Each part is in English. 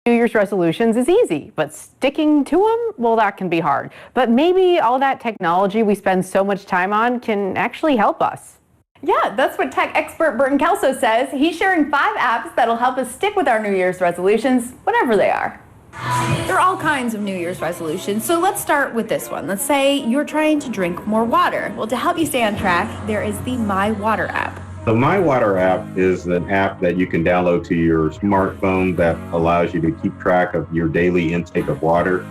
New Year's resolutions is easy, but sticking to them, well, that can be hard. But maybe all that technology we spend so much time on can actually help us. Yeah, that's what tech expert Burton Kelso says. He's sharing 5 apps that'll help us stick with our New Year's resolutions, whatever they are. There are all kinds of New Year's resolutions, so let's start with this one. Let's say you're trying to drink more water. Well, to help you stay on track, there is the My Water app. The My Water app is an app that you can download to your smartphone that allows you to keep track of your daily intake of water.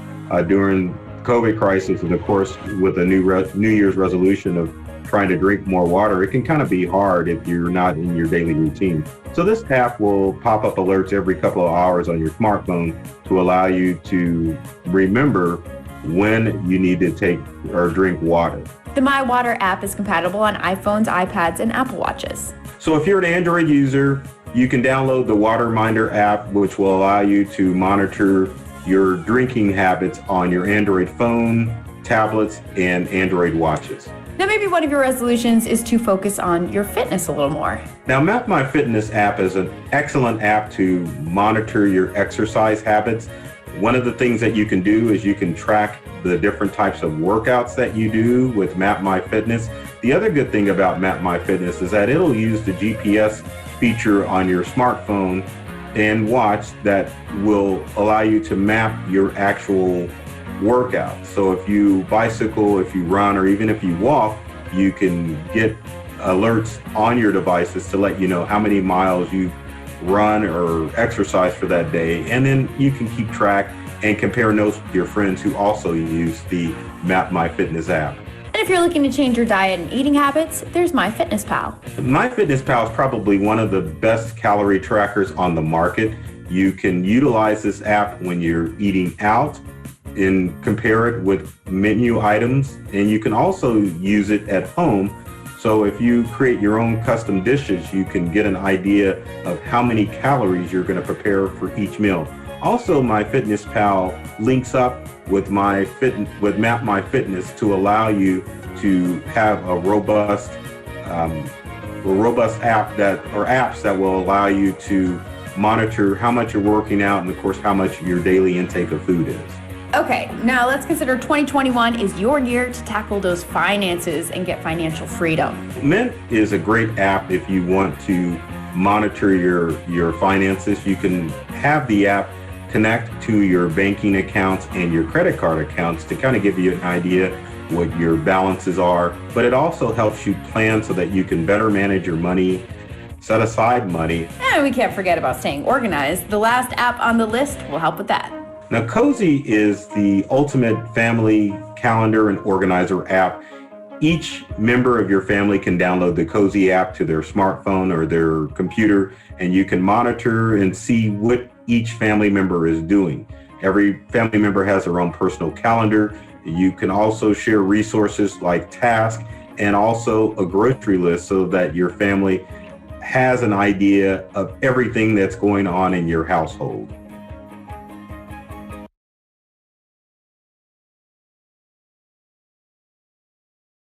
During COVID crisis, and of course, with a New Year's resolution of trying to drink more water, it can kind of be hard if you're not in your daily routine. So this app will pop up alerts every couple of hours on your smartphone to allow you to remember when you need to take or drink water. The My Water app is compatible on iPhones, iPads, and Apple Watches. So if you're an Android user, you can download the Water Minder app, which will allow you to monitor your drinking habits on your Android phone, tablets, and Android watches. Now, maybe one of your resolutions is to focus on your fitness a little more. Now, MapMyFitness app is an excellent app to monitor your exercise habits. One of the things that you can do is you can track the different types of workouts that you do with MapMyFitness. The other good thing about MapMyFitness is that it'll use the GPS feature on your smartphone and watch that will allow you to map your actual workout. So if you bicycle, if you run, or even if you walk, you can get alerts on your devices to let you know how many miles you've run or exercise for that day. And then you can keep track and compare notes with your friends who also use the MapMyFitness app. And if you're looking to change your diet and eating habits, there's MyFitnessPal. MyFitnessPal is probably one of the best calorie trackers on the market. You can utilize this app when you're eating out and compare it with menu items, and you can also use it at home. So if you create your own custom dishes, you can get an idea of how many calories you're going to prepare for each meal. Also, MyFitnessPal links up with MapMyFitness to allow you to have a robust app apps that will allow you to monitor how much you're working out and, of course, how much your daily intake of food is. Okay, now let's consider 2021 is your year to tackle those finances and get financial freedom. Mint is a great app if you want to monitor your finances. You can have the app connect to your banking accounts and your credit card accounts to kind of give you an idea what your balances are, but it also helps you plan so that you can better manage your money, set aside money. And we can't forget about staying organized. The last app on the list will help with that. Now, Cozy is the ultimate family calendar and organizer app. Each member of your family can download the Cozy app to their smartphone or their computer, and you can monitor and see what each family member is doing. Every family member has their own personal calendar. You can also share resources like tasks and also a grocery list so that your family has an idea of everything that's going on in your household.